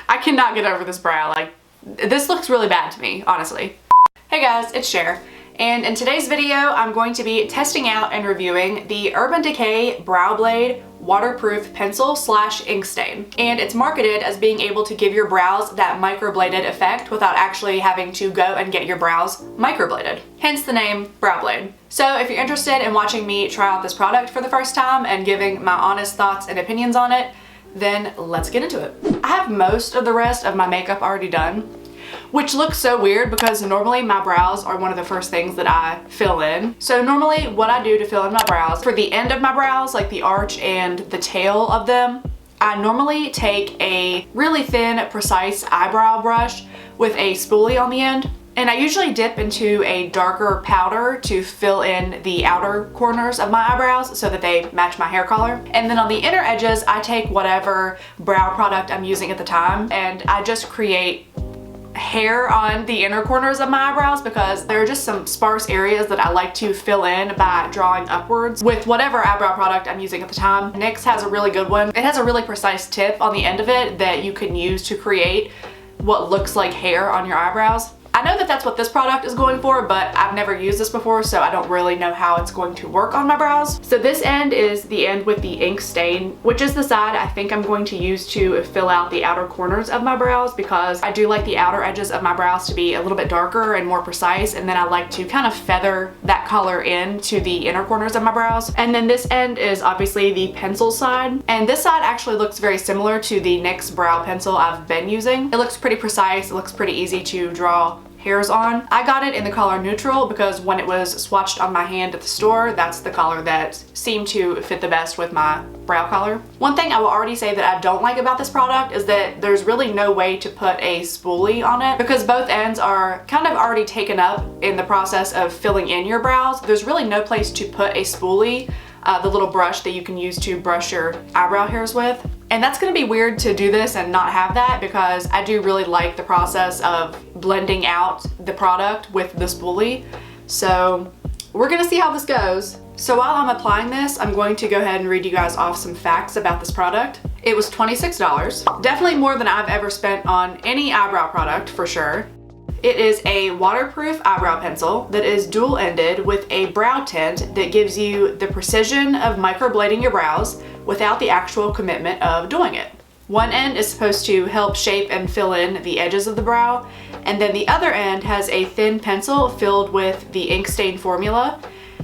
I cannot get over this brow. Like, this looks really bad to me, honestly. Hey guys, it's Cher, and in today's video, I'm going to be testing out and reviewing the Urban Decay Brow Blade Waterproof Pencil / Ink Stain. And it's marketed as being able to give your brows that microbladed effect without actually having to go and get your brows microbladed. Hence the name Brow Blade. So if you're interested in watching me try out this product for the first time and giving my honest thoughts and opinions on it, then let's get into it. I have most of the rest of my makeup already done, which looks so weird because normally my brows are one of the first things that I fill in. So normally what I do to fill in my brows, for the end of my brows, like the arch and the tail of them, I normally take a really thin, precise eyebrow brush with a spoolie on the end. And I usually dip into a darker powder to fill in the outer corners of my eyebrows so that they match my hair color. And then on the inner edges, I take whatever brow product I'm using at the time and I just create hair on the inner corners of my eyebrows because there are just some sparse areas that I like to fill in by drawing upwards with whatever eyebrow product I'm using at the time. NYX has a really good one. It has a really precise tip on the end of it that you can use to create what looks like hair on your eyebrows. I know that that's what this product is going for, but I've never used this before, so I don't really know how it's going to work on my brows. So this end is the end with the ink stain, which is the side I think I'm going to use to fill out the outer corners of my brows because I do like the outer edges of my brows to be a little bit darker and more precise, and then I like to kind of feather that color into the inner corners of my brows. And then this end is obviously the pencil side, and this side actually looks very similar to the NYX brow pencil I've been using. It looks pretty precise, it looks pretty easy to draw hairs on. I got it in the color neutral because when it was swatched on my hand at the store, that's the color that seemed to fit the best with my brow color. One thing I will already say that I don't like about this product is that there's really no way to put a spoolie on it because both ends are kind of already taken up in the process of filling in your brows. There's really no place to put a spoolie, the little brush that you can use to brush your eyebrow hairs with. And that's gonna be weird to do this and not have that because I do really like the process of blending out the product with the spoolie. So we're gonna see how this goes. So while I'm applying this, I'm going to go ahead and read you guys off some facts about this product. It was $26, definitely more than I've ever spent on any eyebrow product for sure. It is a waterproof eyebrow pencil that is dual-ended with a brow tint that gives you the precision of microblading your brows without the actual commitment of doing it. One end is supposed to help shape and fill in the edges of the brow, and then the other end has a thin pencil filled with the ink stain formula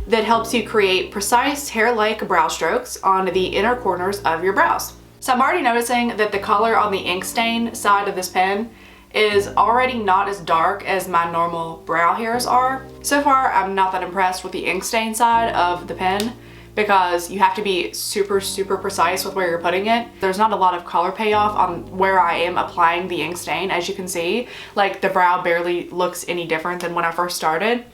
that helps you create precise hair-like brow strokes on the inner corners of your brows. So I'm already noticing that the color on the ink stain side of this pen is already not as dark as my normal brow hairs are. So far, I'm not that impressed with the ink stain side of the pen because you have to be super precise with where you're putting it. There's not a lot of color payoff on where I am applying the ink stain, as you can see. Like, the brow barely looks any different than when I first started.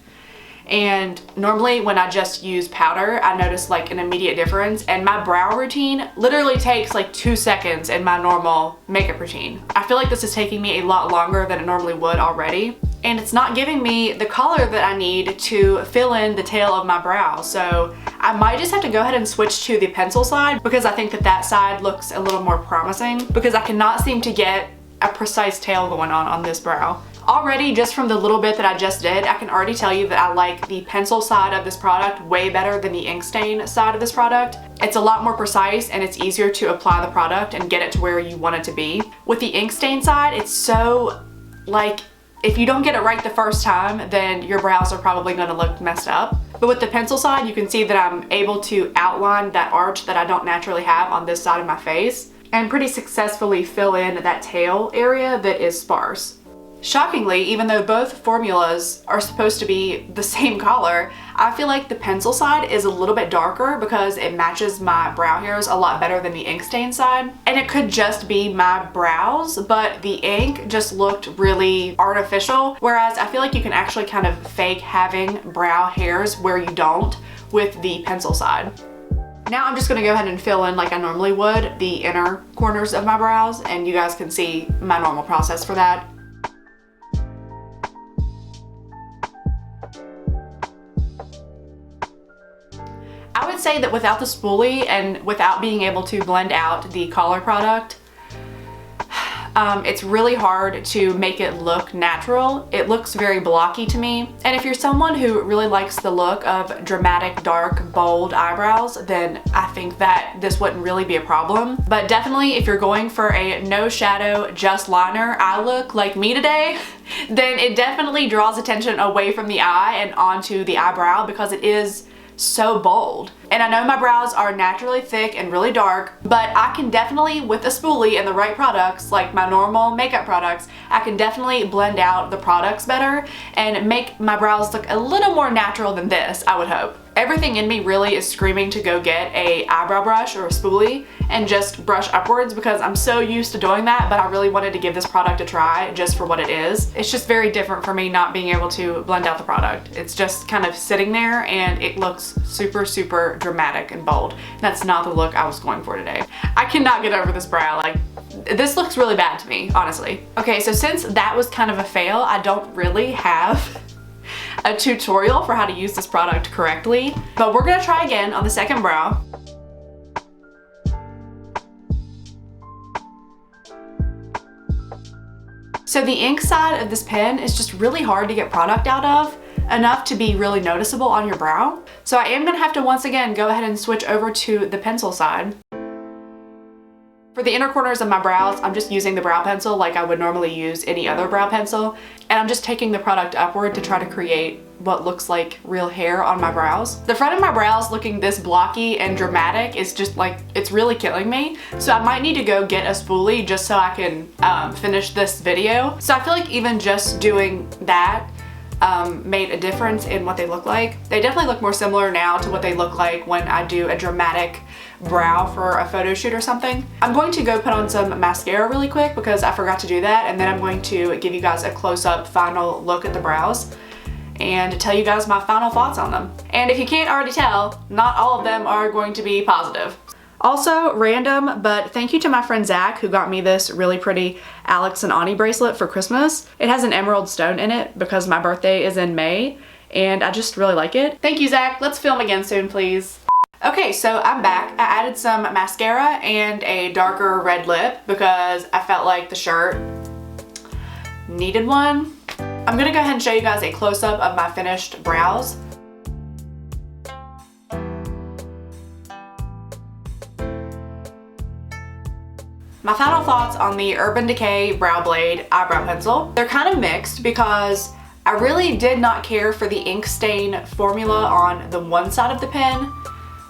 And normally when I just use powder, I notice like an immediate difference, and my brow routine literally takes like 2 seconds in my normal makeup routine. I feel like this is taking me a lot longer than it normally would already, and it's not giving me the color that I need to fill in the tail of my brow. So I might just have to go ahead and switch to the pencil side because I think that that side looks a little more promising because I cannot seem to get a precise tail going on this brow. Already, just from the little bit that I just did, I can already tell you that I like the pencil side of this product way better than the ink stain side of this product. It's a lot more precise and it's easier to apply the product and get it to where you want it to be. With the ink stain side, it's so, like, if you don't get it right the first time, then your brows are probably gonna look messed up. But with the pencil side, you can see that I'm able to outline that arch that I don't naturally have on this side of my face and pretty successfully fill in that tail area that is sparse. Shockingly, even though both formulas are supposed to be the same color, I feel like the pencil side is a little bit darker because it matches my brow hairs a lot better than the ink stain side. And it could just be my brows, but the ink just looked really artificial, whereas I feel like you can actually kind of fake having brow hairs where you don't with the pencil side. Now I'm just gonna go ahead and fill in like I normally would the inner corners of my brows, and you guys can see my normal process for that. I would say that without the spoolie and without being able to blend out the color product, It's really hard to make it look natural. It looks very blocky to me. And if you're someone who really likes the look of dramatic, dark, bold eyebrows, then I think that this wouldn't really be a problem. But definitely if you're going for a no shadow, just liner eye look like me today, then it definitely draws attention away from the eye and onto the eyebrow because it is so bold. And I know my brows are naturally thick and really dark, but I can definitely, with a spoolie and the right products, like my normal makeup products, I can definitely blend out the products better and make my brows look a little more natural than this, I would hope. Everything in me really is screaming to go get a eyebrow brush or a spoolie and just brush upwards because I'm so used to doing that, but I really wanted to give this product a try just for what it is. It's just very different for me not being able to blend out the product. It's just kind of sitting there and it looks super, super dramatic and bold. That's not the look I was going for today. I cannot get over this brow. Like, this looks really bad to me, honestly. Okay, so since that was kind of a fail, I don't really have a tutorial for how to use this product correctly, but we're gonna try again on the second brow. So the ink side of this pen is just really hard to get product out of, enough to be really noticeable on your brow. So I am gonna have to once again go ahead and switch over to the pencil side. For the inner corners of my brows, I'm just using the brow pencil like I would normally use any other brow pencil, and I'm just taking the product upward to try to create what looks like real hair on my brows. The front of my brows looking this blocky and dramatic is just like, it's really killing me. So I might need to go get a spoolie just so I can finish this video. So I feel like even just doing that made a difference in what they look like. They definitely look more similar now to what they look like when I do a dramatic brow for a photo shoot or something. I'm going to go put on some mascara really quick because I forgot to do that, and then I'm going to give you guys a close-up final look at the brows and tell you guys my final thoughts on them. And if you can't already tell, not all of them are going to be positive. Also, random, but thank you to my friend Zach who got me this really pretty Alex and Ani bracelet for Christmas. It has an emerald stone in it because my birthday is in May and I just really like it. Thank you, Zach. Let's film again soon, please. Okay, so I'm back. I added some mascara and a darker red lip because I felt like the shirt needed one. I'm gonna go ahead and show you guys a close-up of my finished brows. My final thoughts on the Urban Decay Brow Blade Eyebrow Pencil. They're kind of mixed because I really did not care for the ink stain formula on the one side of the pen,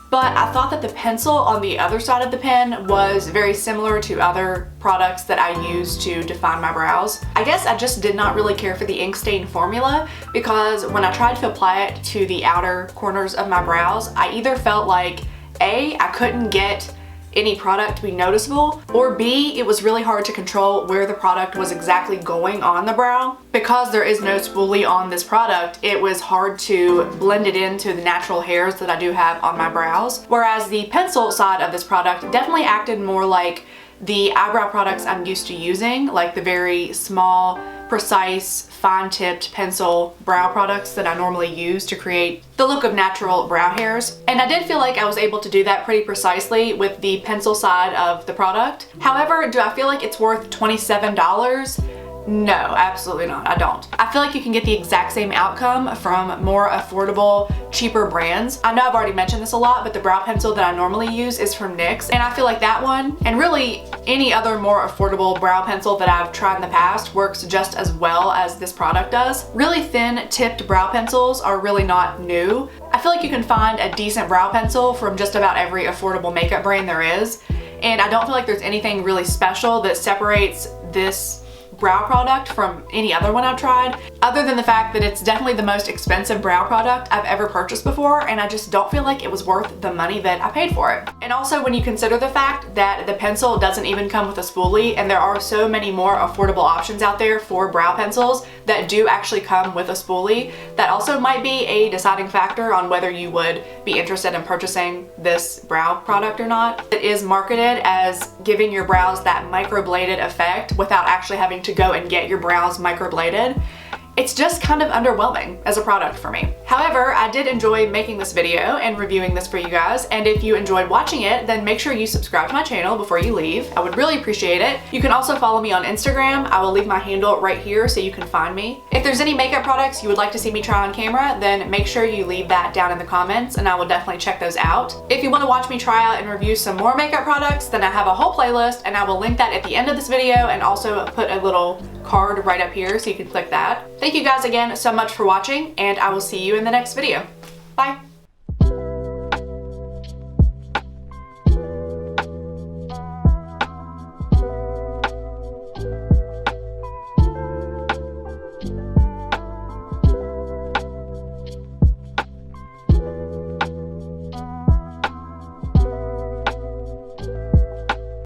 but I thought that the pencil on the other side of the pen was very similar to other products that I use to define my brows. I guess I just did not really care for the ink stain formula because when I tried to apply it to the outer corners of my brows, I either felt like A, I couldn't get any product to be noticeable, or B, it was really hard to control where the product was exactly going on the brow. Because there is no spoolie on this product, it was hard to blend it into the natural hairs that I do have on my brows. Whereas the pencil side of this product definitely acted more like the eyebrow products I'm used to using, like the very small, precise, fine-tipped pencil brow products that I normally use to create the look of natural brow hairs. And I did feel like I was able to do that pretty precisely with the pencil side of the product. However, do I feel like it's worth $27? No, absolutely not. I don't. I feel like you can get the exact same outcome from more affordable, cheaper brands. I know I've already mentioned this a lot, but the brow pencil that I normally use is from NYX, and I feel like that one, and really any other more affordable brow pencil that I've tried in the past, works just as well as this product does. Really thin tipped brow pencils are really not new. I feel like you can find a decent brow pencil from just about every affordable makeup brand there is, and I don't feel like there's anything really special that separates this brow product from any other one I've tried, other than the fact that it's definitely the most expensive brow product I've ever purchased before, and I just don't feel like it was worth the money that I paid for it. And also when you consider the fact that the pencil doesn't even come with a spoolie, and there are so many more affordable options out there for brow pencils that do actually come with a spoolie, that also might be a deciding factor on whether you would be interested in purchasing this brow product or not. It is marketed as giving your brows that microbladed effect without actually having to go and get your brows microbladed. it's just kind of underwhelming as a product for me. However, I did enjoy making this video and reviewing this for you guys, and if you enjoyed watching it, then make sure you subscribe to my channel before you leave. I would really appreciate it. You can also follow me on Instagram. I will leave my handle right here so you can find me. If there's any makeup products you would like to see me try on camera, then make sure you leave that down in the comments and I will definitely check those out. If you want to watch me try out and review some more makeup products, then I have a whole playlist and I will link that at the end of this video and also put a little card right up here so you can click that. Thank you guys again so much for watching, and I will see you in the next video. Bye!